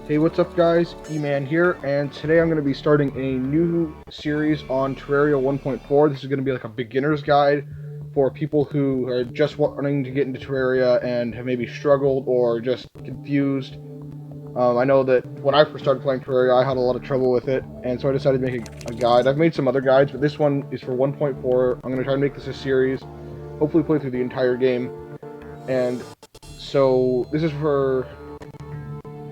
Hey, what's up guys? E-Man here, and today I'm going to be starting a new series on Terraria 1.4. This is going to be like a beginner's guide for people who are just wanting to get into Terraria and have maybe struggled or just confused. I know that when I first started playing Terraria, I had a lot of trouble with it, and so I decided to make a guide. I've made some other guides, but this one is for 1.4. I'm going to try to make this a series, hopefully play through the entire game. And so this is for...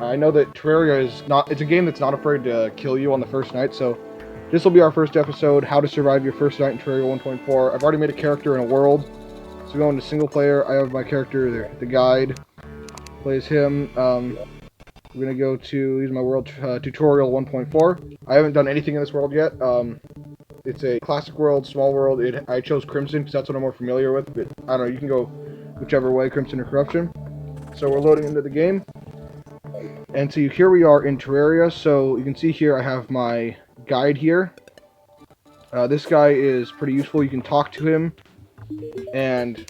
I know that Terraria is not... It's a game that's not afraid to kill you on the first night, so this will be our first episode, How to Survive Your First Night in Terraria 1.4. I've already made a character in a world, so going to single player, I have my character, the guide, plays him. We're going to go to use my world tutorial 1.4. I haven't done anything in this world yet. It's a classic world, small world. I chose Crimson because that's what I'm more familiar with, but I don't know, you can go whichever way, Crimson or Corruption. So we're loading into the game. And so here we are in Terraria. So you can see here I have my guide here. This guy is pretty useful. You can talk to him, and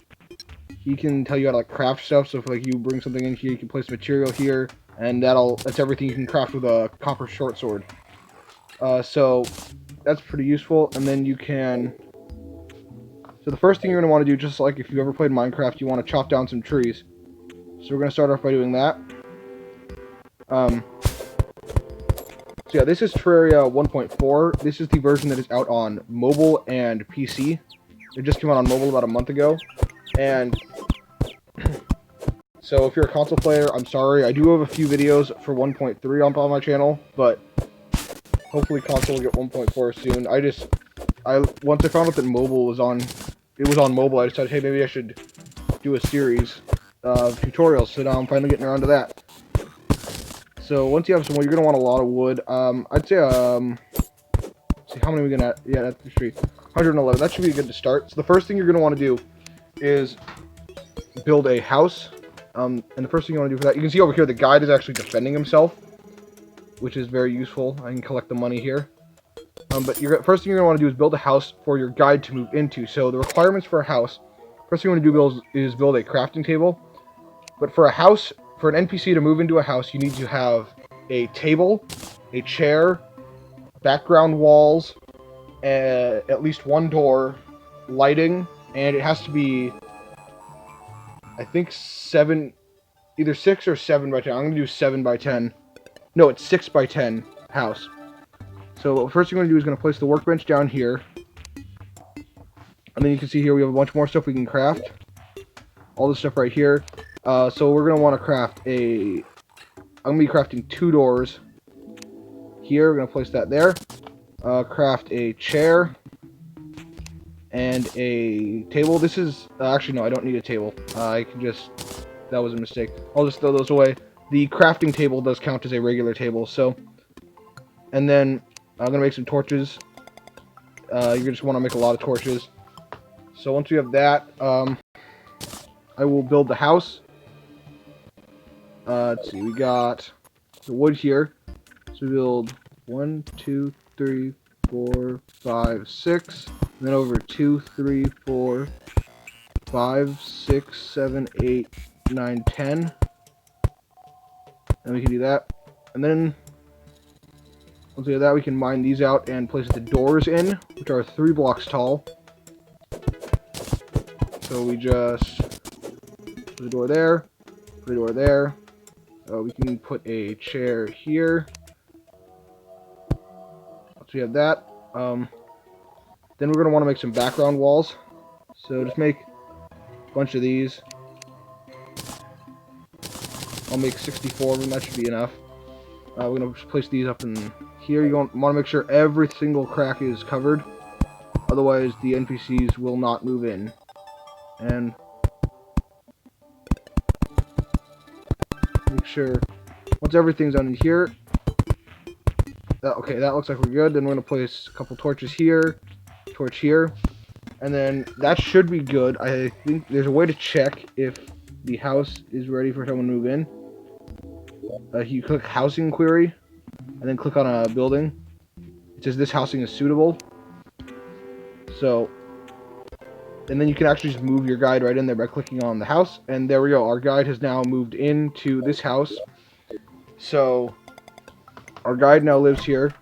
he can tell you how to like craft stuff. So if like you bring something in here, you can place material here, and that's everything you can craft with a copper short sword. So that's pretty useful. And then you can... So the first thing you're going to want to do, just like if you've ever played Minecraft, you want to chop down some trees. So we're going to start off by doing that. So yeah, this is Terraria 1.4. This is the version that is out on mobile and PC. It just came out on mobile about a month ago. And so if you're a console player, I'm sorry. I do have a few videos for 1.3 on my channel, but hopefully console will get 1.4 soon. Once I found out that mobile was on, it was on mobile, I decided, hey, maybe I should do a series of tutorials. So now I'm finally getting around to that. So once you have some wood, you're going to want a lot of wood. I'd say, see how many are we going to... Yeah, that's the street. 111. That should be good to start. So the first thing you're going to want to do is build a house. And the first thing you want to do for that... You can see over here the guide is actually defending himself, which is very useful. I can collect the money here. But first thing you're going to want to do is build a house for your guide to move into. So the requirements for a house... First thing you want to do is build a crafting table. But for a house... For an NPC to move into a house, you need to have a table, a chair, background walls, at least one door, lighting, and it has to be, I think, either 6 or 7 by 10. I'm going to do 7 by 10. No, it's 6 by 10 house. So first thing I'm going to do is going to place the workbench down here. And then you can see here we have a bunch more stuff we can craft. All this stuff right here. So we're going to want to craft I'm going to be crafting 2 doors here. We're going to place that there. Craft a chair and a table. This is... actually, no, I don't need a table. I can just... That was a mistake. I'll just throw those away. The crafting table does count as a regular table, so... And then I'm going to make some torches. You just want to make a lot of torches. So once we have that, I will build the house. Let's see, we got the wood here. So we build 1, 2, 3, 4, 5, 6. And then over 2, 3, 4, 5, 6, 7, 8, 9, 10. And we can do that. And then once we have that, we can mine these out and place the doors in, which are 3 blocks tall. So we just put a door there, put a door there. We can put a chair here. Once we have that, then we're going to want to make some background walls. So just make a bunch of these. I'll make 64 of them, that should be enough. We're going to place these up in here. You want to make sure every single crack is covered. Otherwise, the NPCs will not move in. And make sure once everything's on in here, okay, that looks like we're good. Then we're going to place a couple torches here, torch here, and then that should be good. I think there's a way to check if the house is ready for someone to move in. You click housing query and then click on a building. It says this housing is suitable. So, and then you can actually just move your guide right in there by clicking on the house, and there we go. Our guide has now moved into this house. So Our guide now lives here.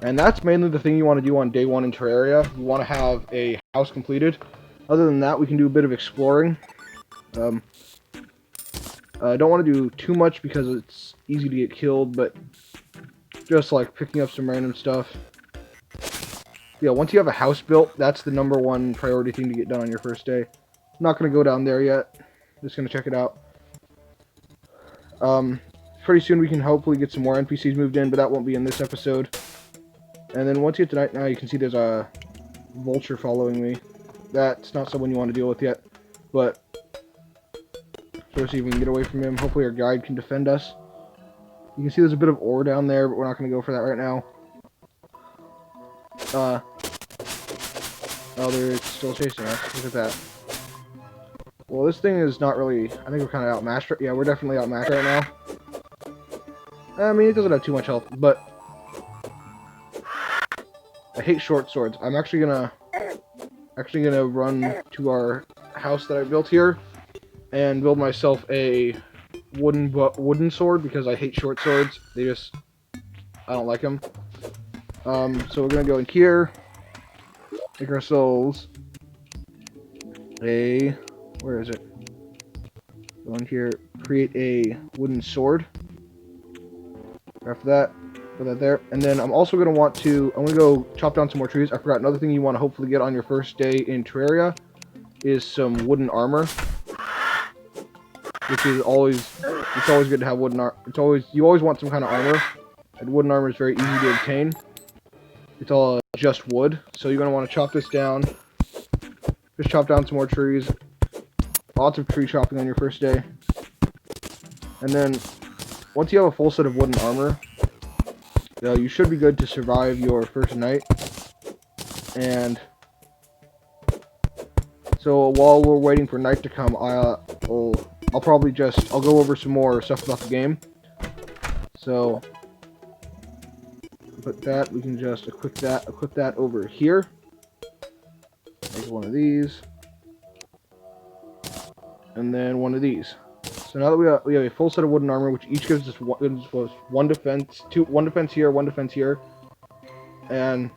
And that's mainly the thing you want to do on day 1 in Terraria. You want to have a house completed. Other than that, we can do a bit of exploring. I don't want to do too much because it's easy to get killed, but just like picking up some random stuff. Yeah, once you have a house built, that's the #1 priority thing to get done on your first day. I'm not going to go down there yet. Just going to check it out. Pretty soon we can hopefully get some more NPCs moved in, but that won't be in this episode. And then once you get to night now, you can see there's a vulture following me. That's not someone you want to deal with yet, but so see if we can get away from him. Hopefully our guide can defend us. You can see there's a bit of ore down there, but we're not going to go for that right now. Oh, they're still chasing us. Look at that. Well, this thing is not really... I think we're kind of outmatched. Yeah, we're definitely outmatched right now. I mean, it doesn't have too much health, but... I hate short swords. I'm actually gonna run to our house that I built here and build myself a wooden sword because I hate short swords. I don't like them. So we're gonna go in here, make ourselves a, where is it? Go in here, create a wooden sword. After that, put that there, and then I'm also gonna I'm gonna go chop down some more trees. I forgot another thing you want to hopefully get on your first day in Terraria is some wooden armor, which is it's always good to have wooden armor. You always want some kind of armor, and wooden armor is very easy to obtain. It's all just wood, so you're gonna want to chop this down. Just chop down some more trees. Lots of tree chopping on your first day, and then once you have a full set of wooden armor, you should be good to survive your first night. And so while we're waiting for night to come, I'll go over some more stuff about the game. So put that, we can just equip that over here. Make one of these, and then one of these. So now that we have a full set of wooden armor, which each gives us one defense, one defense here, one defense here, and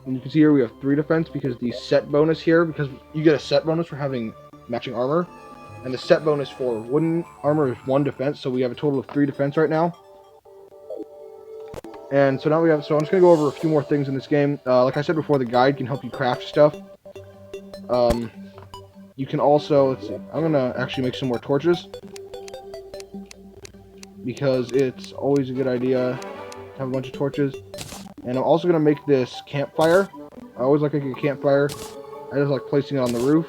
you can see here we have 3 defense because the set bonus here, because you get a set bonus for having matching armor, and the set bonus for wooden armor is 1 defense, so we have a total of 3 defense right now. And so now I'm just going to go over a few more things in this game. Like I said before, the guide can help you craft stuff. You can also, let's see, I'm going to actually make some more torches, because it's always a good idea to have a bunch of torches. And I'm also going to make this campfire. I always like making a campfire. I just like placing it on the roof,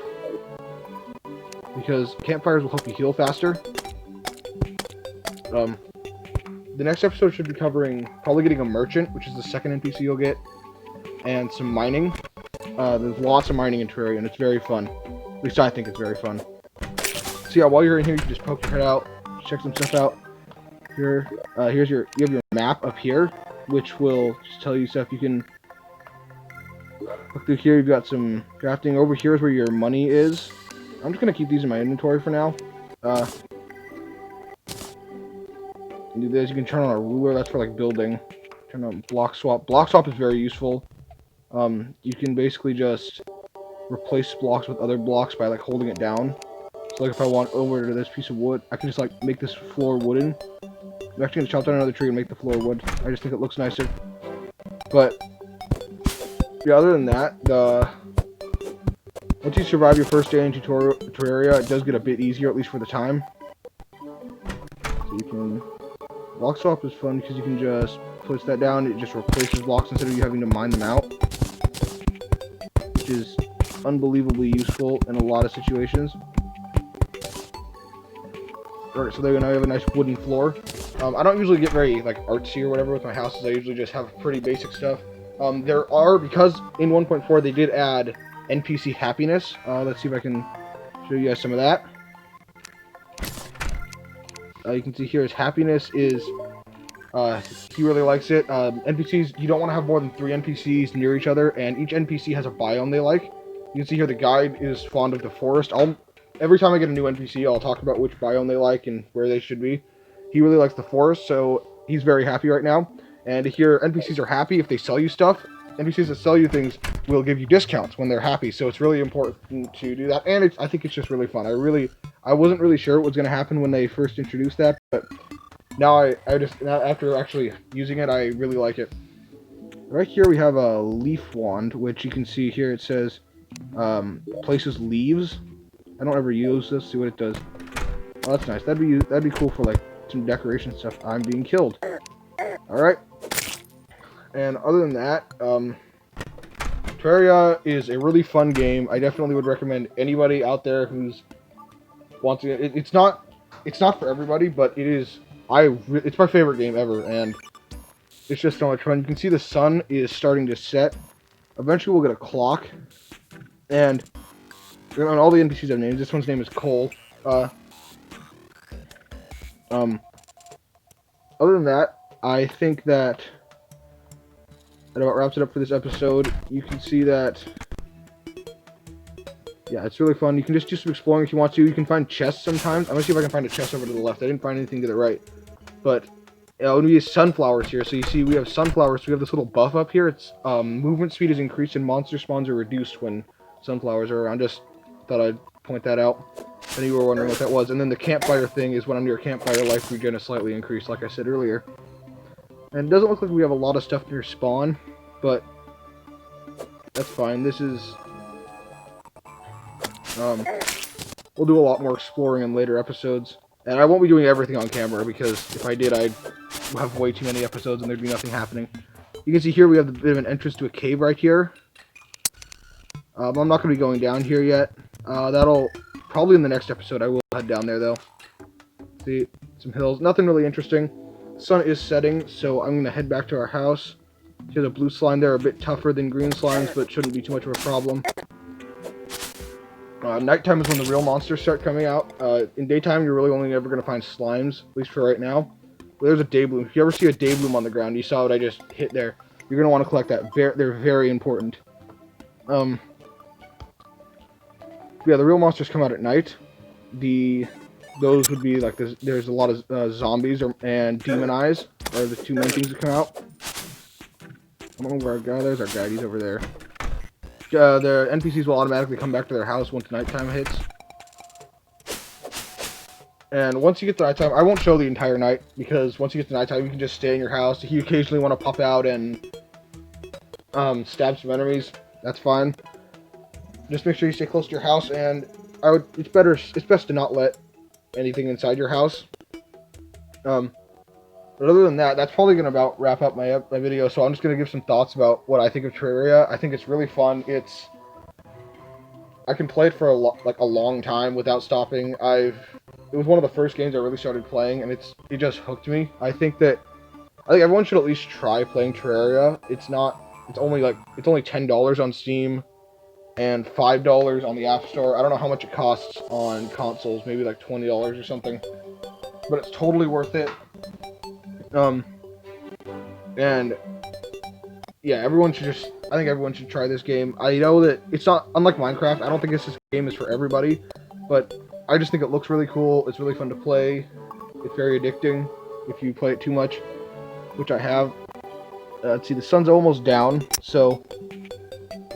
because campfires will help you heal faster. The next episode should be covering probably getting a merchant, which is the second NPC you'll get, and some mining. There's lots of mining in Terraria, and it's very fun. At least I think it's very fun. So yeah, while you're in here, you can just poke your head out, check some stuff out. Here, you have your map up here, which will just tell you stuff. You can look through here. You've got some crafting. Over here is where your money is. I'm just gonna keep these in my inventory for now. Do this. You can turn on a ruler. That's for like building. Turn on block swap. Block swap is very useful. You can basically just replace blocks with other blocks by like holding it down. So like if I want over to this piece of wood, I can just like make this floor wooden. I'm actually gonna chop down another tree and make the floor wood. I just think it looks nicer. But yeah, other than that, once you survive your first day in Terraria, it does get a bit easier, at least for the time. So you can... Block swap is fun because you can just place that down, it just replaces blocks instead of you having to mine them out. Which is unbelievably useful in a lot of situations. Alright, so there we go, now we have a nice wooden floor. I don't usually get very like artsy or whatever with my houses. I usually just have pretty basic stuff. Because in 1.4 they did add NPC happiness. Let's see if I can show you guys some of that. You can see here his happiness is, he really likes it. NPCs, you don't want to have more than 3 NPCs near each other, and each NPC has a biome they like. You can see here the guide is fond of the forest. Every time I get a new NPC, I'll talk about which biome they like and where they should be. He really likes the forest, so he's very happy right now. And here, NPCs are happy if they sell you stuff. NPCs that sell you things will give you discounts when they're happy, so it's really important to do that. And I think it's just really fun. I wasn't really sure what was going to happen when they first introduced that, but now now after actually using it, I really like it. Right here we have a leaf wand, which you can see here. It says places leaves. I don't ever use this. See what it does. Oh, that's nice. That'd be cool for like some decoration stuff. I'm being killed. All right. And other than that, Terraria is a really fun game. I definitely would recommend anybody out there who's wanting it. It's not for everybody, but it is. It's my favorite game ever, and it's just so much fun. You can see the sun is starting to set. Eventually, we'll get a clock, and all the NPCs have names. This one's name is Cole. Other than that, I think that about wraps it up for this episode. You can see that, yeah, it's really fun. You can just do some exploring if you want to. You can find chests sometimes. I'm gonna see if I can find a chest over to the left. I didn't find anything to the right, but we have sunflowers here. So you see, we have sunflowers. So we have this little buff up here. It's movement speed is increased and monster spawns are reduced when sunflowers are around. Just thought I'd point that out. And you were wondering what that was. And then the campfire thing is when I'm near a campfire, life regen is slightly increased, like I said earlier. And it doesn't look like we have a lot of stuff near spawn, but that's fine. This is... we'll do a lot more exploring in later episodes. And I won't be doing everything on camera, because if I did, I'd have way too many episodes and there'd be nothing happening. You can see here we have a bit of an entrance to a cave right here. I'm not going to be going down here yet. That'll... Probably in the next episode, I will head down there, though. See, some hills. Nothing really interesting. The sun is setting, so I'm going to head back to our house. See the blue slime there, a bit tougher than green slimes, but shouldn't be too much of a problem. Nighttime is when the real monsters start coming out. In daytime, you're really only ever going to find slimes, at least for right now. But there's a day bloom. If you ever see a day bloom on the ground, you saw what I just hit there. You're going to want to collect that. They're very important. Yeah, the real monsters come out at night. Those would be like there's a lot of zombies and demon eyes are the two main things that come out. I don't know where our guy. There's our guy. He's over there. The NPCs will automatically come back to their house once nighttime hits. And once you get to nighttime, I won't show the entire night, because once you get to nighttime, you can just stay in your house. If you occasionally want to pop out and stab some enemies, that's fine. Just make sure you stay close to your house, and it's best to not let anything inside your house. But other than that, that's probably going to about wrap up my video, so I'm just going to give some thoughts about what I think of Terraria. I think it's really fun. I can play it for a long time without stopping. It was one of the first games I really started playing, and it just hooked me. I think everyone should at least try playing Terraria. It's only $10 on Steam and $5 on the App Store. I don't know how much it costs on consoles, maybe like $20 or something, but it's totally worth it. And yeah, I think everyone should try this game. I know that it's not, unlike Minecraft, I don't think this game is for everybody, but I just think it looks really cool. It's really fun to play. It's very addicting if you play it too much, which I have. Let's see, the sun's almost down, so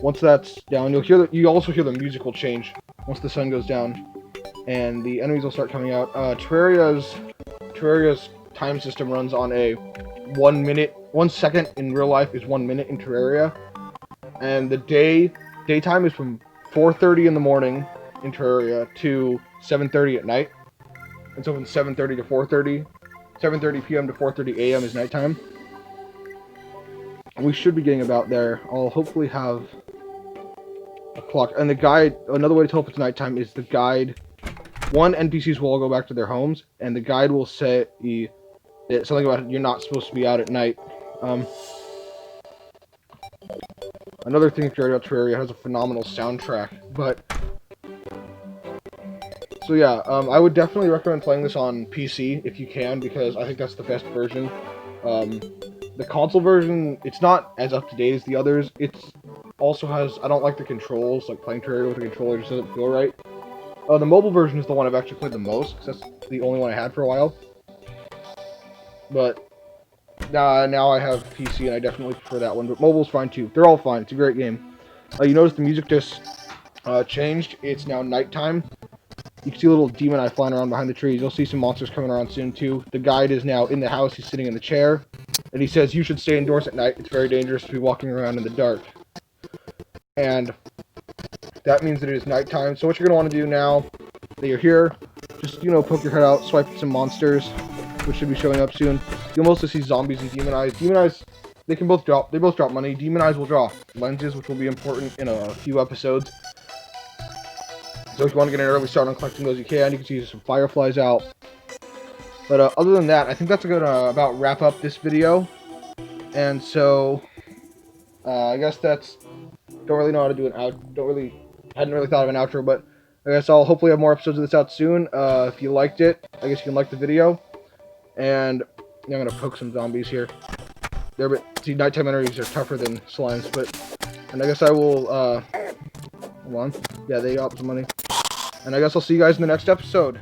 once that's down, you also hear the music will change once the sun goes down, and the enemies will start coming out. Terraria's time system runs on a 1 second in real life is 1 minute in Terraria, and the daytime is from 4:30 in the morning in Terraria to 7:30 at night, and so from 7:30 to 4:30, 7:30 p.m. to 4:30 a.m. is nighttime. We should be getting about there. I'll hopefully have a clock. And the guide, another way to tell if it's nighttime is the guide. NPCs will all go back to their homes, and the guide will say something about you're not supposed to be out at night. Another thing about Terraria has a phenomenal soundtrack, so yeah, I would definitely recommend playing this on PC if you can, because I think that's the best version. The console version, it's not as up-to-date as the others. It also has... I don't like the controls. Like, playing Terraria with the controller just doesn't feel right. The mobile version is the one I've actually played the most, because that's the only one I had for a while. But now I have PC, and I definitely prefer that one. But mobile's fine too. They're all fine. It's a great game. You notice the music just changed. It's now nighttime. You can see a little demon eye flying around behind the trees. You'll see some monsters coming around soon too. The guide is now in the house. He's sitting in the chair, and he says you should stay indoors at night. It's very dangerous to be walking around in the dark. And that means that it is nighttime. So what you're gonna want to do now that you're here, just poke your head out, swipe at some monsters, which should be showing up soon. You'll mostly see zombies and demon eyes. Demon eyes, they both drop money. Demon eyes will draw lenses, which will be important in a few episodes. So if you want to get an early start on collecting those, you can. You can see some fireflies out. But other than that, I think that's gonna about wrap up this video. And so I guess that's. Don't really know how to do an out. Hadn't really thought of an outro, but I guess I'll hopefully have more episodes of this out soon. If you liked it, I guess you can like the video. And I'm gonna poke some zombies here. See, nighttime enemies are tougher than slimes, and I guess I will. Hold on. Yeah, they got some money. And I guess I'll see you guys in the next episode.